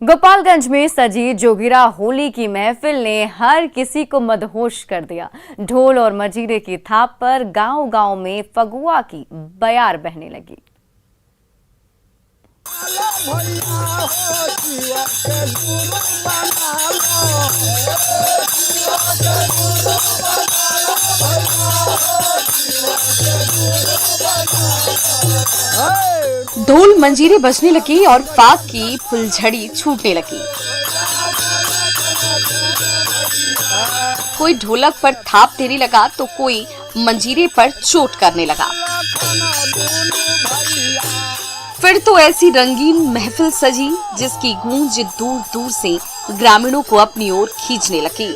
गोपालगंज में सजी जोगिरा होली की महफिल ने हर किसी को मदहोश कर दिया। ढोल और मजीरे की थाप पर गांव-गांव में फगुआ की बयार बहने लगी। ढोल मंजीरे बजने लगी और फाग की फुलझड़ी छूटने लगी। कोई ढोलक पर थाप देने लगा तो कोई मंजीरे पर चोट करने लगा। फिर तो ऐसी रंगीन महफिल सजी जिसकी गूंज दूर दूर से ग्रामीणों को अपनी ओर खींचने लगी।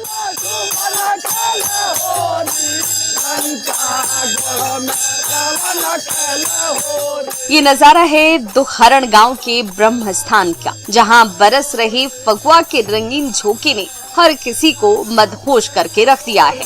ये नजारा है दुखहरण गांव के ब्रह्म स्थान का, जहां बरस रहे फगुआ के रंगीन झोंके ने हर किसी को मदहोश करके रख दिया है।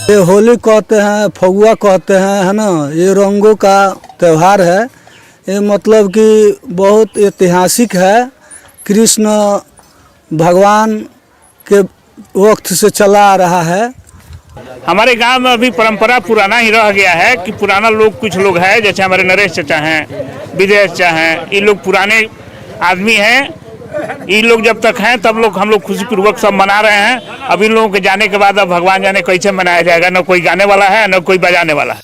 ये होली कहते हैं, फगुआ कहते हैं, है ना। ये रंगों का त्योहार है। ये मतलब कि बहुत ऐतिहासिक है। कृष्ण भगवान के वक्त से चला आ रहा है। हमारे गांव में अभी परंपरा पुराना ही रह गया है कि पुराना लोग कुछ लोग हैं, जैसे हमारे नरेश चाचा हैं, विजय चाचा हैं, ये लोग पुराने आदमी हैं। ये लोग जब तक हैं तब लोग हम लोग खुशी पूर्वक सब मना रहे हैं। अब इन लोगों के जाने के बाद अब भगवान जाने कैसे मनाया जाएगा। न कोई गाने वाला है न कोई बजाने वाला है।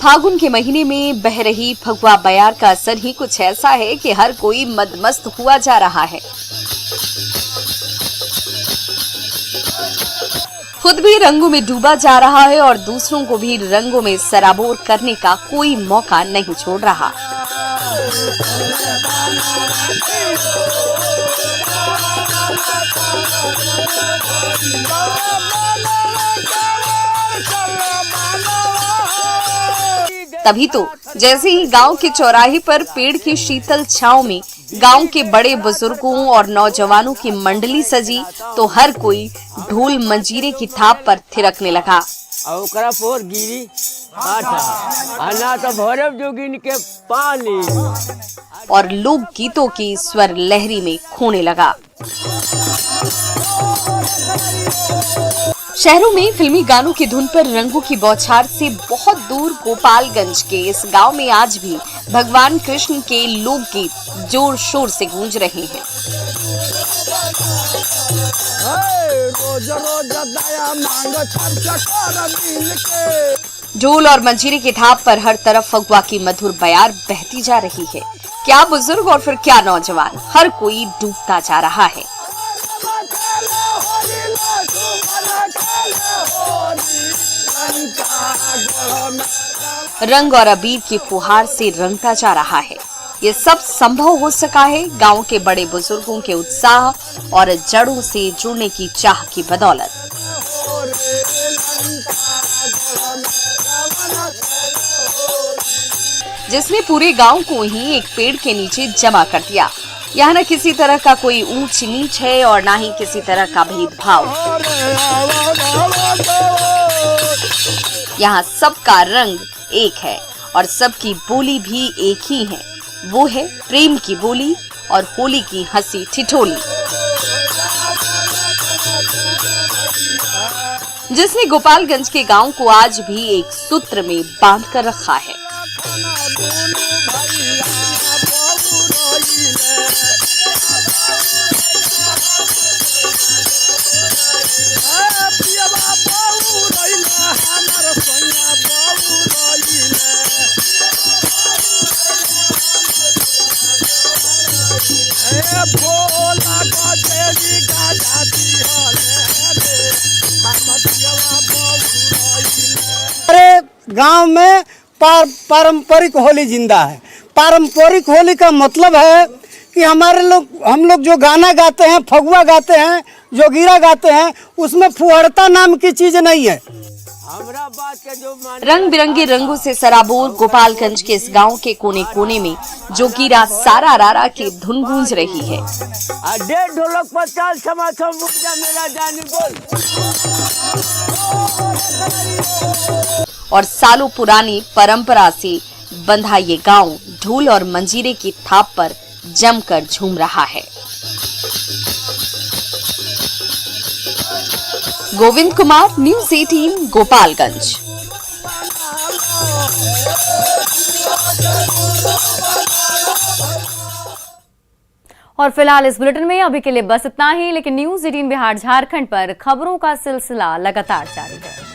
फागुन के महीने में बह रही फगुआ बयार का असर ही कुछ ऐसा है कि हर कोई मदमस्त हुआ जा रहा है। खुद भी रंगों में डूबा जा रहा है और दूसरों को भी रंगों में सराबोर करने का कोई मौका नहीं छोड़ रहा। तभी तो जैसे ही गांव के चौराहे पर पेड़ की शीतल छांव में गांव के बड़े बुजुर्गों और नौजवानों की मंडली सजी तो हर कोई ढोल मंजीरे की थाप पर थिरकने लगा। और लोक गीतों की स्वर लहरी में खोने लगा। शहरों में फिल्मी गानों की धुन पर रंगों की बौछार से बहुत दूर गोपालगंज के इस गांव में आज भी भगवान कृष्ण के लोकगीत जोर शोर से गूंज रहे हैं। ढोल और मंजीरे की थाप पर हर तरफ फगुआ की मधुर बयार बहती जा रही है। क्या बुजुर्ग और फिर क्या नौजवान, हर कोई डूबता जा रहा है। रंग और अबीर की फुहार से रंगता जा रहा है। ये सब संभव हो सका है गांव के बड़े बुजुर्गों के उत्साह और जड़ों से जुड़ने की चाह की बदौलत। जिसने पूरे गांव को ही एक पेड़ के नीचे जमा कर दिया। यहाँ न किसी तरह का कोई ऊंच नीच है और ना ही किसी तरह का भेदभाव। यहाँ सबका रंग एक है और सबकी बोली भी एक ही है। वो है प्रेम की बोली और होली की हंसी ठिठोली, जिसने गोपालगंज के गांव को आज भी एक सूत्र में बांध कर रखा है। गांव में पारंपरिक होली जिंदा है। पारंपरिक होली का मतलब है कि हम लोग जो गाना गाते हैं, फगुआ गाते हैं, जोगिरा गाते हैं, उसमें फुहड़ता नाम की चीज नहीं है। हमरा बात के जो मान रंग बिरंगे रंगों से सराबोर गोपालगंज के इस गांव के कोने कोने में जोगीरा सारा रारा की धुन गूंज रही है। डेढ़ ढोलक पर चाल क्षमा मुख जा मेरा जानी बोल। और सालों पुरानी परंपरा से बंधा ये गांव ढोल और मंजीरे की थाप पर जमकर झूम रहा है। गोविंद कुमार, न्यूज़ 18, गोपालगंज। और फिलहाल इस बुलेटिन में अभी के लिए बस इतना ही, लेकिन न्यूज़ 18 बिहार झारखंड पर खबरों का सिलसिला लगातार जारी है।